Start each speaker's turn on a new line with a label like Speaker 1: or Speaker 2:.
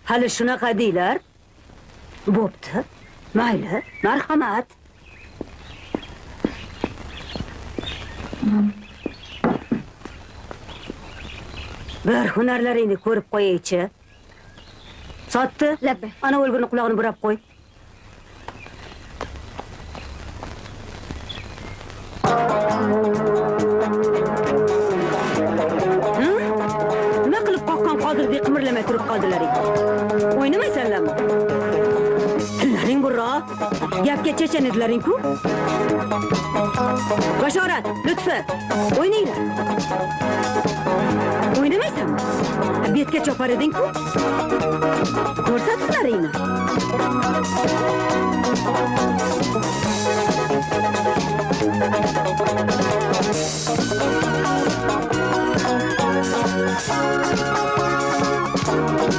Speaker 1: Hali shunaqa deylar. Bo'pti. Mayli, marhamat. Bir hunarlaringni ko'rib qo'yaychi. Sotdi?
Speaker 2: Labbay.
Speaker 1: Ana o'lgurni qulog'ini burab qo'y. Nima qilib qoqqan Qodirdek qimirlamay turib qoldilaring? O'ynamaysanlarmi? Tillaring burro. Gapga chechan edilaring-ku. Bashorat, Lutfi, o'ynanglar. O'ynamaysanmi? Betga chopar eding-ku. Ko'rsatlaringni.